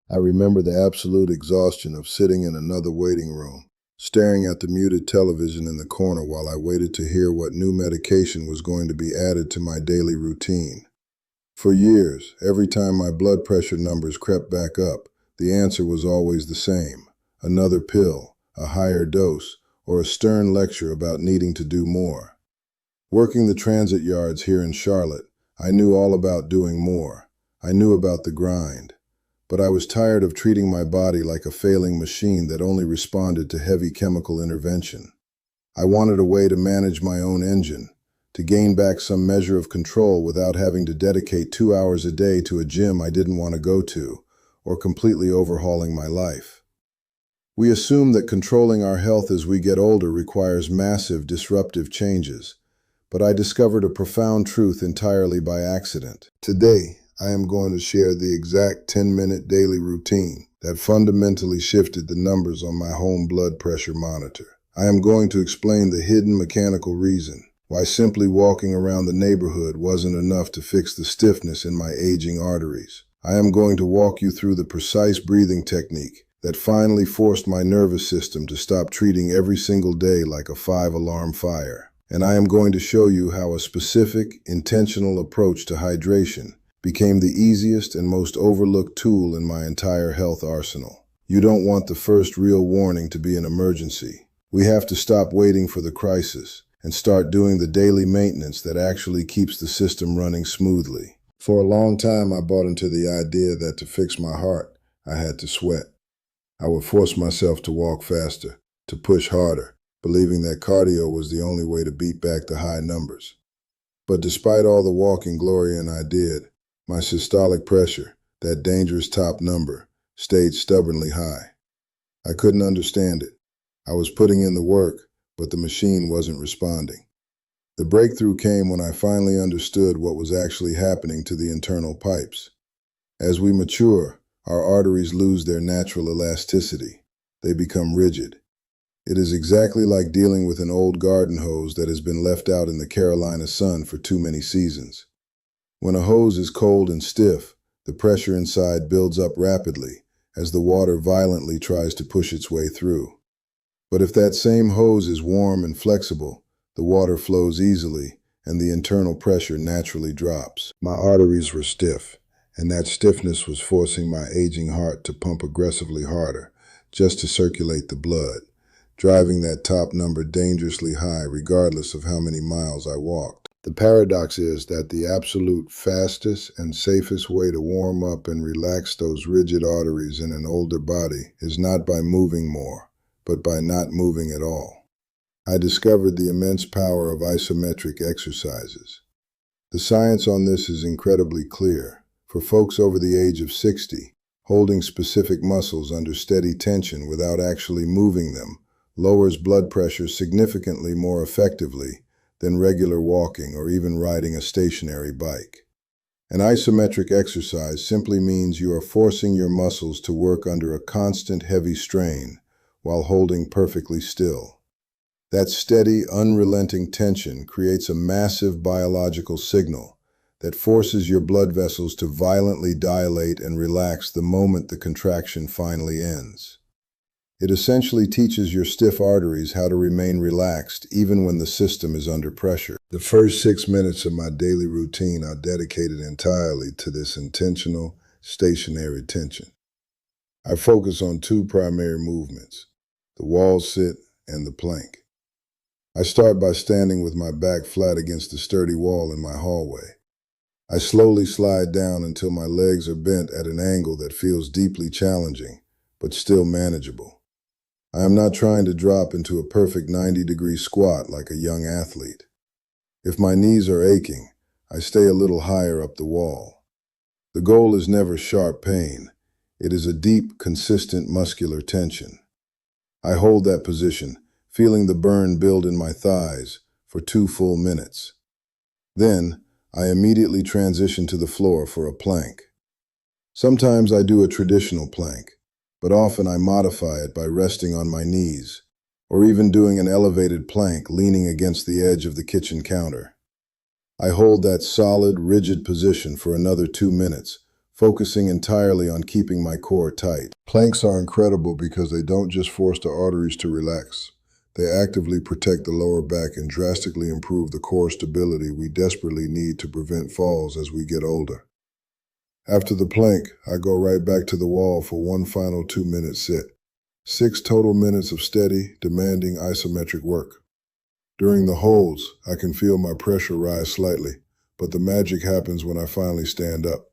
I remember the absolute exhaustion of sitting in another waiting room, staring at the muted television in the corner while I waited to hear what new medication was going to be added to my daily routine. For years, every time my blood pressure numbers crept back up, the answer was always the same: another pill, a higher dose, or a stern lecture about needing to do more. Working the transit yards here in Charlotte, I knew all about doing more. I knew about the grind. But I was tired of treating my body like a failing machine that only responded to heavy chemical intervention. I wanted a way to manage my own engine, to gain back some measure of control without having to dedicate 2 hours a day to a gym I didn't want to go to, or completely overhauling my life. We assume that controlling our health as we get older requires massive, disruptive changes, but I discovered a profound truth entirely by accident. Today, I am going to share the exact 10-minute daily routine that fundamentally shifted the numbers on my home blood pressure monitor. I am going to explain the hidden mechanical reason why simply walking around the neighborhood wasn't enough to fix the stiffness in my aging arteries. I am going to walk you through the precise breathing technique that finally forced my nervous system to stop treating every single day like a 5-alarm fire. And I am going to show you how a specific, intentional approach to hydration became the easiest and most overlooked tool in my entire health arsenal. You don't want the first real warning to be an emergency. We have to stop waiting for the crisis and start doing the daily maintenance that actually keeps the system running smoothly. For a long time, I bought into the idea that to fix my heart, I had to sweat. I would force myself to walk faster, to push harder, believing that cardio was the only way to beat back the high numbers. But despite all the walking Gloria and I did, my systolic pressure, that dangerous top number, stayed stubbornly high. I couldn't understand it. I was putting in the work, but the machine wasn't responding. The breakthrough came when I finally understood what was actually happening to the internal pipes. As we mature, our arteries lose their natural elasticity. They become rigid. It is exactly like dealing with an old garden hose that has been left out in the Carolina sun for too many seasons. When a hose is cold and stiff, the pressure inside builds up rapidly as the water violently tries to push its way through. But if that same hose is warm and flexible, the water flows easily and the internal pressure naturally drops. My arteries were stiff, and that stiffness was forcing my aging heart to pump aggressively harder just to circulate the blood, driving that top number dangerously high regardless of how many miles I walked. The paradox is that the absolute fastest and safest way to warm up and relax those rigid arteries in an older body is not by moving more, but by not moving at all. I discovered the immense power of isometric exercises. The science on this is incredibly clear. For folks over the age of 60, holding specific muscles under steady tension without actually moving them lowers blood pressure significantly more effectively than regular walking or even riding a stationary bike. An isometric exercise simply means you are forcing your muscles to work under a constant heavy strain while holding perfectly still. That steady, unrelenting tension creates a massive biological signal that forces your blood vessels to violently dilate and relax the moment the contraction finally ends. It essentially teaches your stiff arteries how to remain relaxed even when the system is under pressure. The first 6 minutes of my daily routine are dedicated entirely to this intentional, stationary tension. I focus on two primary movements: the wall sit and the plank. I start by standing with my back flat against the sturdy wall in my hallway. I slowly slide down until my legs are bent at an angle that feels deeply challenging, but still manageable. I am not trying to drop into a perfect 90-degree squat like a young athlete. If my knees are aching, I stay a little higher up the wall. The goal is never sharp pain. It is a deep, consistent muscular tension. I hold that position, feeling the burn build in my thighs, for 2 full minutes. Then, I immediately transition to the floor for a plank. Sometimes I do a traditional plank, but often I modify it by resting on my knees, or even doing an elevated plank leaning against the edge of the kitchen counter. I hold that solid, rigid position for another 2 minutes, focusing entirely on keeping my core tight. Planks are incredible because they don't just force the arteries to relax. They actively protect the lower back and drastically improve the core stability we desperately need to prevent falls as we get older. After the plank, I go right back to the wall for one final 2-minute sit. 6 total minutes of steady, demanding isometric work. During the holds, I can feel my pressure rise slightly, but the magic happens when I finally stand up.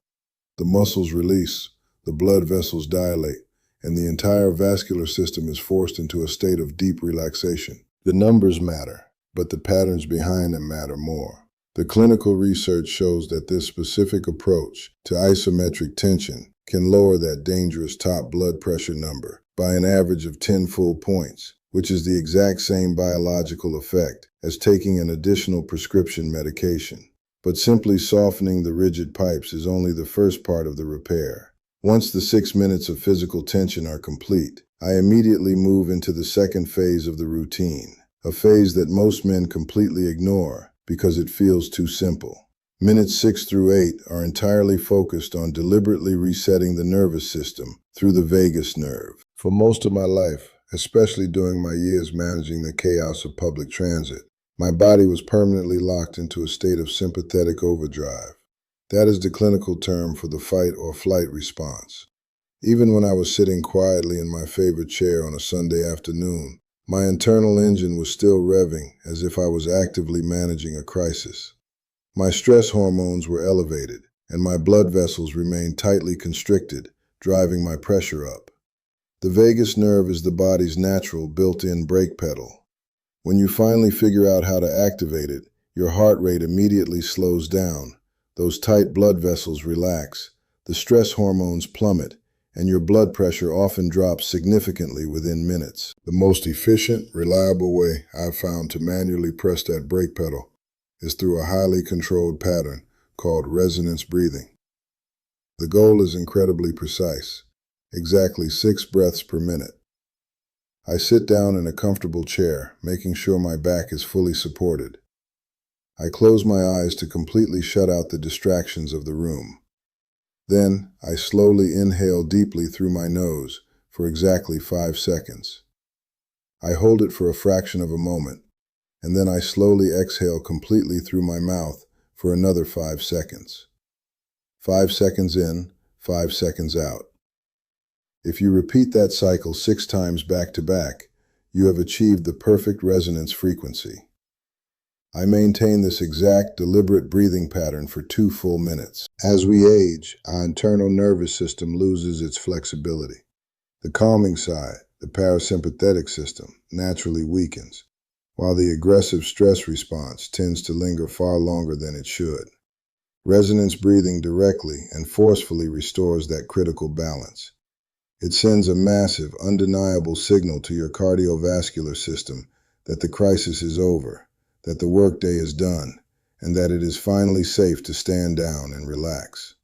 The muscles release, the blood vessels dilate, and the entire vascular system is forced into a state of deep relaxation. The numbers matter, but the patterns behind them matter more. The clinical research shows that this specific approach to isometric tension can lower that dangerous top blood pressure number by an average of 10 full points, which is the exact same biological effect as taking an additional prescription medication. But simply softening the rigid pipes is only the first part of the repair. Once the 6 minutes of physical tension are complete, I immediately move into the second phase of the routine, a phase that most men completely ignore because it feels too simple. Minutes 6 through 8 are entirely focused on deliberately resetting the nervous system through the vagus nerve. For most of my life, especially during my years managing the chaos of public transit, my body was permanently locked into a state of sympathetic overdrive. That is the clinical term for the fight or flight response. Even when I was sitting quietly in my favorite chair on a Sunday afternoon, my internal engine was still revving as if I was actively managing a crisis. My stress hormones were elevated, and my blood vessels remained tightly constricted, driving my pressure up. The vagus nerve is the body's natural built-in brake pedal. When you finally figure out how to activate it, your heart rate immediately slows down, those tight blood vessels relax, the stress hormones plummet, and your blood pressure often drops significantly within minutes. The most efficient, reliable way I've found to manually press that brake pedal is through a highly controlled pattern called resonance breathing. The goal is incredibly precise, exactly 6 breaths per minute. I sit down in a comfortable chair, making sure my back is fully supported. I close my eyes to completely shut out the distractions of the room. Then, I slowly inhale deeply through my nose for exactly 5 seconds. I hold it for a fraction of a moment, and then I slowly exhale completely through my mouth for another 5 seconds. 5 seconds in, 5 seconds out. If you repeat that cycle 6 times back to back, you have achieved the perfect resonance frequency. I maintain this exact, deliberate breathing pattern for 2 full minutes. As we age, our internal nervous system loses its flexibility. The calming side, the parasympathetic system, naturally weakens, while the aggressive stress response tends to linger far longer than it should. Resonance breathing directly and forcefully restores that critical balance. It sends a massive, undeniable signal to your cardiovascular system that the crisis is over, that the workday is done, and that it is finally safe to stand down and relax.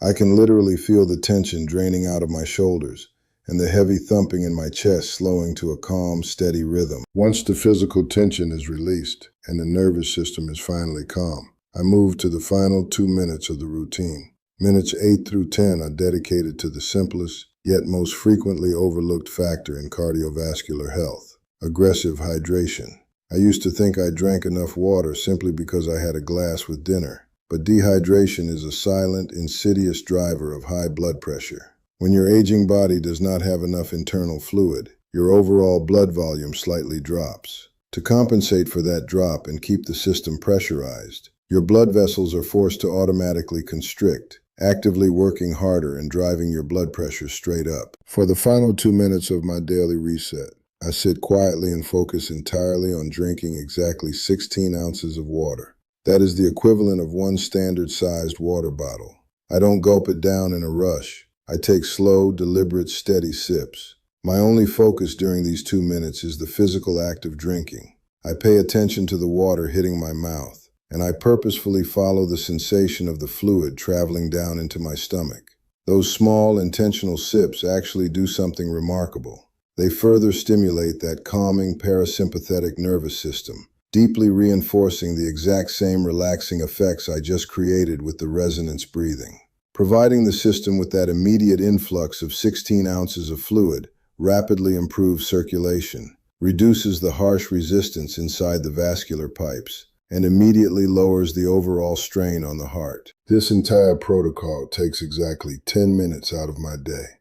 I can literally feel the tension draining out of my shoulders and the heavy thumping in my chest slowing to a calm, steady rhythm. Once the physical tension is released and the nervous system is finally calm, I move to the final 2 minutes of the routine. Minutes 8 through 10 are dedicated to the simplest, yet most frequently overlooked factor in cardiovascular health: aggressive hydration. I used to think I drank enough water simply because I had a glass with dinner, but dehydration is a silent, insidious driver of high blood pressure. When your aging body does not have enough internal fluid, your overall blood volume slightly drops. To compensate for that drop and keep the system pressurized, your blood vessels are forced to automatically constrict, actively working harder and driving your blood pressure straight up. For the final 2 minutes of my daily reset, I sit quietly and focus entirely on drinking exactly 16 ounces of water. That is the equivalent of 1 standard-sized water bottle. I don't gulp it down in a rush. I take slow, deliberate, steady sips. My only focus during these 2 minutes is the physical act of drinking. I pay attention to the water hitting my mouth, and I purposefully follow the sensation of the fluid traveling down into my stomach. Those small, intentional sips actually do something remarkable. They further stimulate that calming parasympathetic nervous system, deeply reinforcing the exact same relaxing effects I just created with the resonance breathing. Providing the system with that immediate influx of 16 ounces of fluid rapidly improves circulation, reduces the harsh resistance inside the vascular pipes, and immediately lowers the overall strain on the heart. This entire protocol takes exactly 10 minutes out of my day.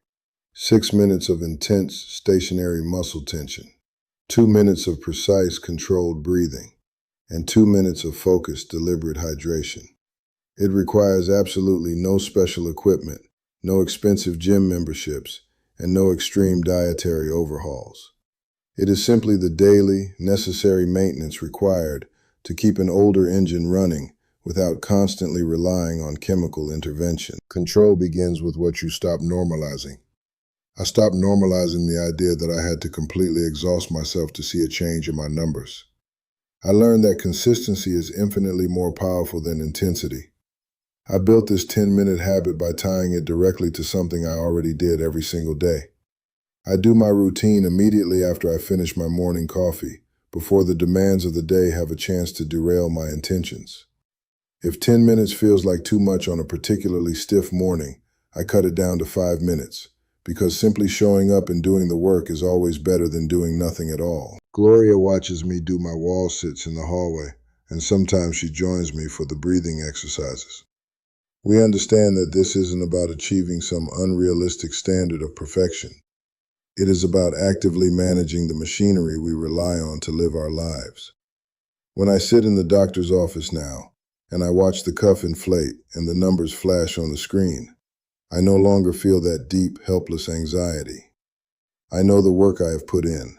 6 minutes of intense, stationary muscle tension, 2 minutes of precise, controlled breathing, and 2 minutes of focused, deliberate hydration. It requires absolutely no special equipment, no expensive gym memberships, and no extreme dietary overhauls. It is simply the daily, necessary maintenance required to keep an older engine running without constantly relying on chemical intervention. Control begins with what you stop normalizing. I stopped normalizing the idea that I had to completely exhaust myself to see a change in my numbers. I learned that consistency is infinitely more powerful than intensity. I built this 10-minute habit by tying it directly to something I already did every single day. I do my routine immediately after I finish my morning coffee, before the demands of the day have a chance to derail my intentions. If 10 minutes feels like too much on a particularly stiff morning, I cut it down to 5 minutes, because simply showing up and doing the work is always better than doing nothing at all. Gloria watches me do my wall sits in the hallway, and sometimes she joins me for the breathing exercises. We understand that this isn't about achieving some unrealistic standard of perfection. It is about actively managing the machinery we rely on to live our lives. When I sit in the doctor's office now, and I watch the cuff inflate and the numbers flash on the screen, I no longer feel that deep, helpless anxiety. I know the work I have put in.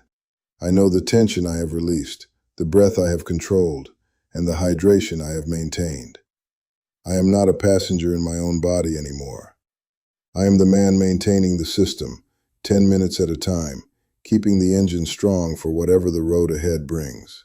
I know the tension I have released, the breath I have controlled, and the hydration I have maintained. I am not a passenger in my own body anymore. I am the man maintaining the system, 10 minutes at a time, keeping the engine strong for whatever the road ahead brings.